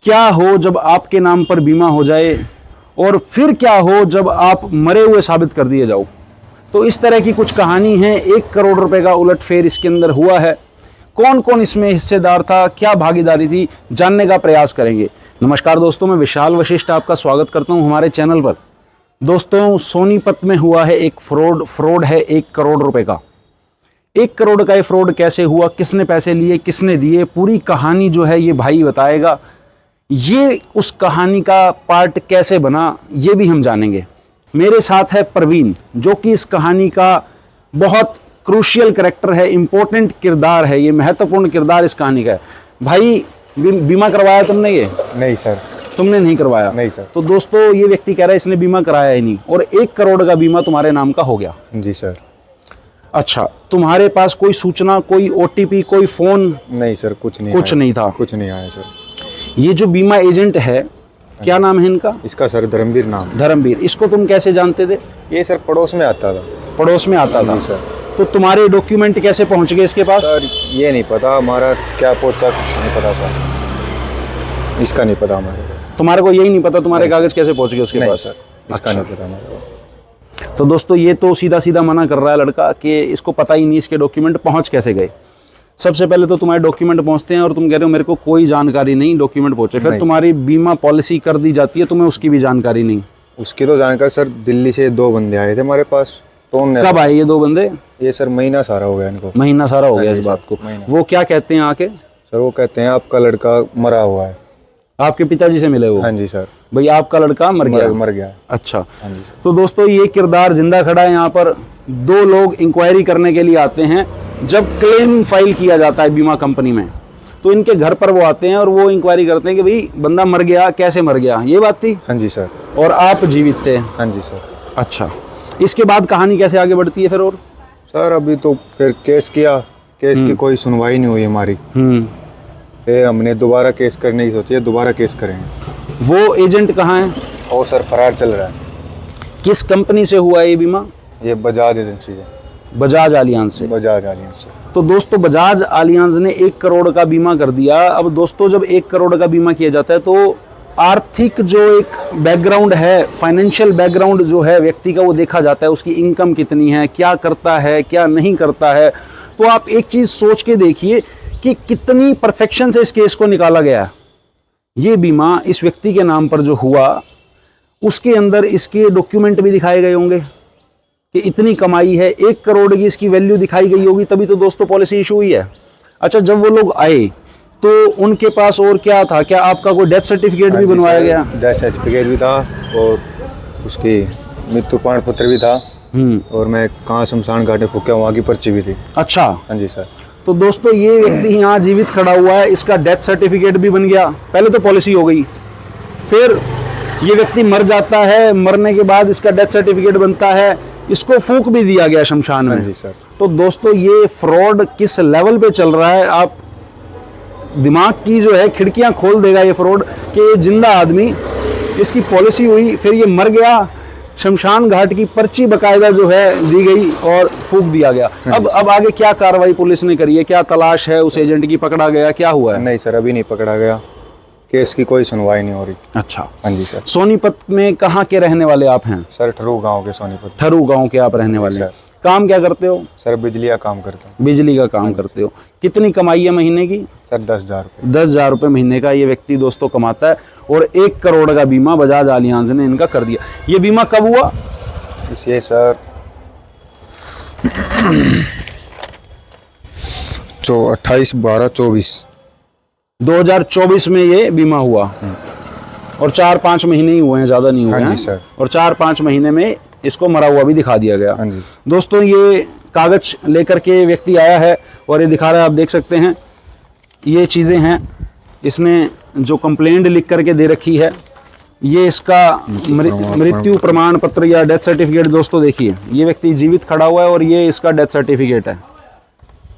क्या हो जब आपके नाम पर बीमा हो जाए, और फिर क्या हो जब आप मरे हुए साबित कर दिए जाओ। तो इस तरह की कुछ कहानी है। 1 करोड़ रुपए का उलटफेर इसके अंदर हुआ है। कौन कौन इसमें हिस्सेदार था, क्या भागीदारी थी, जानने का प्रयास करेंगे। नमस्कार दोस्तों, मैं विशाल वशिष्ठ आपका स्वागत करता हूं हमारे चैनल पर। दोस्तों, सोनीपत में हुआ है एक फ्रॉड है 1 करोड़ रुपए का। 1 करोड़ का ये फ्रॉड कैसे हुआ, किसने पैसे लिए, किसने दिए, पूरी कहानी जो है ये भाई बताएगा। ये उस कहानी का पार्ट कैसे बना ये भी हम जानेंगे। मेरे साथ है प्रवीण, जो कि इस कहानी का बहुत क्रूशियल कैरेक्टर है, इंपॉर्टेंट किरदार है, ये महत्वपूर्ण किरदार इस कहानी का है। भाई, बीमा करवाया तुमने ये? नहीं सर। तुमने नहीं करवाया? नहीं सर। तो दोस्तों, ये व्यक्ति कह रहा है इसने बीमा कराया ही नहीं, और 1 करोड़ का बीमा तुम्हारे नाम का हो गया। जी सर। अच्छा, तुम्हारे पास कोई सूचना, कोई OTP, कोई फोन? नहीं सर, कुछ नहीं था। कुछ नहीं आया सर। ये जो बीमा एजेंट है, क्या नाम है इनका? इसका सर धर्मवीर नाम। धर्मवीर। इसको तुम कैसे जानते थे? ये सर पड़ोस में आता था। पड़ोस में आता था? जी सर। तो तुम्हारे डॉक्यूमेंट कैसे पहुंच गए इसके पास? सर ये नहीं पता हमारा क्या पहुंचा, नहीं पता सर, इसका नहीं पता हमारे को। तुम्हारे को यही नहीं पता तुम्हारे कागज कैसे पहुंच गए उसके नहीं पास? सर, इसका नहीं पता हमारे को। तो दोस्तों, ये तो सीधा सीधा मना कर रहा है लड़का कि इसको पता ही नहीं इसके डॉक्यूमेंट पहुंच कैसे गए। सबसे पहले तो तुम्हारे डॉक्यूमेंट पहुंचते हैं और तुम कह रहे हो मेरे को कोई जानकारी नहीं, डॉक्यूमेंट पहुंचे। फिर तुम्हारी बीमा पॉलिसी कर दी जाती है, तुम्हें उसकी भी जानकारी नहीं? उसकी तो जानकारी सर, दिल्ली से 2 बंदे आए थे हमारे पास। तो कब आए ये 2 बंदे? ये सर महीना सारा हो गया इनको। महीना सारा हो गया इस बात को? वो क्या कहते हैं आके? सर वो कहते हैं आपका लड़का मरा हुआ है। आपके पिताजी से मिले वो? हाँ जी सर। भाई, आपका लड़का मर गया? अच्छा। हाँ जी सर। तो दोस्तों, ये किरदार जिंदा खड़ा है। यहाँ पर 2 लोग इंक्वायरी करने के लिए आते हैं। जब क्लेम फाइल किया जाता है बीमा कंपनी में, तो इनके घर पर वो आते हैं और वो इंक्वायरी करते हैं कि भाई बंदा मर गया, कैसे मर गया, ये बात थी? हाँ जी सर। और आप जीवित थे? हाँ जी सर। अच्छा, इसके बाद कहानी कैसे आगे बढ़ती है फिर? और सर अभी तो फिर केस किया, केस की कोई सुनवाई नहीं हुई हमारी। फिर हमने दोबारा केस करने की सोची है, दोबारा केस करेंगे। वो एजेंट कहाँ है? वो सर फरार चल रहा है। किस कंपनी से हुआ है ये बीमा? ये बजाज एजेंसी है। बजाज आलियांज से? बजाज आलियांज से। तो दोस्तों, बजाज आलियांज ने 1 करोड़ का बीमा कर दिया। अब दोस्तों, जब 1 करोड़ का बीमा किया जाता है तो आर्थिक जो एक बैकग्राउंड है, फाइनेंशियल बैकग्राउंड जो है व्यक्ति का, वो देखा जाता है। उसकी इनकम कितनी है, क्या करता है, क्या नहीं करता है। तो आप एक चीज़ सोच के देखिए कि कितनी परफेक्शन से इस केस को निकाला गया। ये बीमा इस व्यक्ति के नाम पर जो हुआ, उसके अंदर इसके डॉक्यूमेंट भी दिखाए गए होंगे कि इतनी कमाई है, 1 करोड़ की इसकी वैल्यू दिखाई गई होगी, तभी तो दोस्तों पॉलिसी इशू हुई है। अच्छा, जब वो लोग आए तो उनके पास और क्या था? क्या आपका कोई डेथ सर्टिफिकेट भी बनवाया गया? डेथ सर्टिफिकेट भी था और उसकी मृत्यु प्रमाण पत्र भी था। और मैं कहाँ शमशान घाट में फूका वहाँ की पर्ची भी थी। अच्छा। हाँ जी सर। तो दोस्तों, ये व्यक्ति यहाँ जीवित खड़ा हुआ है, इसका डेथ सर्टिफिकेट भी बन गया। पहले तो पॉलिसी हो गई, फिर ये व्यक्ति मर जाता है, मरने के बाद इसका डेथ सर्टिफिकेट बनता है, इसको फूंक भी दिया गया शमशान में। हाँ जी सर। तो दोस्तों, ये फ्रॉड किस लेवल पे चल रहा है, आप दिमाग की जो है खिड़कियां खोल देगा ये फ्रॉड। कि ये जिंदा आदमी, इसकी पॉलिसी हुई, फिर ये मर गया, शमशान घाट की पर्ची बकायदा जो है दी गई और फूंक दिया गया। अब आगे क्या कार्रवाई पुलिस ने करी है? क्या तलाश है उस एजेंट की? पकड़ा गया? क्या हुआ है? नहीं सर, अभी नहीं पकड़ा गया। केस की कोई सुनवाई नहीं हो रही। अच्छा। हाँ जी सर। सोनीपत में कहाँ के रहने वाले आप हैं? सर ठरू गांव के सोनीपत। ठरू गांव के आप रहने वाले हैं। काम क्या करते हो? सर बिजली का काम करता हूँ। बिजली का काम करते हो। कितनी कमाई है महीने की? सर 10,000 रुपये। 10,000 रुपये महीने का ये व्यक्ति दोस्तों कमाता है, और 1 करोड़ का बीमा बजाज आलियांज ने इनका कर दिया। ये बीमा कब हुआ? ये सर 28/12/24 2024 में ये बीमा हुआ, और 4-5 महीने ही हुए हैं, ज़्यादा नहीं हुए हैं। हाँ जी सर। और 4-5 महीने में इसको मरा हुआ भी दिखा दिया गया। हाँ जी। दोस्तों, ये कागज लेकर के व्यक्ति आया है और ये दिखा रहा है, आप देख सकते हैं ये चीज़ें हैं। इसने जो कंप्लेंट लिख करके दे रखी है, ये इसका मृत्यु प्रमाण पत्र या डेथ सर्टिफिकेट। दोस्तों देखिए, ये व्यक्ति जीवित खड़ा हुआ है और ये इसका डेथ सर्टिफिकेट है।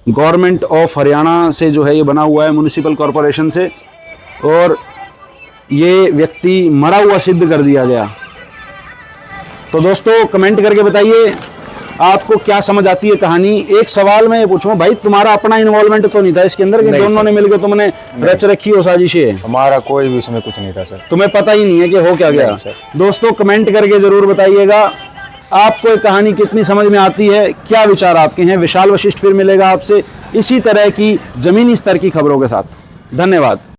गवर्नमेंट ऑफ हरियाणा से जो है ये बना हुआ है, म्युनिसिपल कॉरपोरेशन से, और ये व्यक्ति मरा हुआ सिद्ध कर दिया गया। तो दोस्तों, कमेंट करके बताइए आपको क्या समझ आती है कहानी? एक सवाल मैं ये पूछूं भाई, तुम्हारा अपना इन्वॉल्वमेंट तो नहीं था इसके अंदर कि नहीं दोनों सर। ने मिलकर तुमने रच रखी हो साजिशें? हमारा कोई भी उसमें कुछ नहीं था सर। तुम्हें पता ही नहीं है कि हो क्या गया? नहीं सर। दोस्तों कमेंट करके जरूर बताइएगा आपको ये कहानी कितनी समझ में आती है, क्या विचार आपके हैं। विशाल वशिष्ठ फिर मिलेगा आपसे इसी तरह की जमीनी स्तर की खबरों के साथ। धन्यवाद।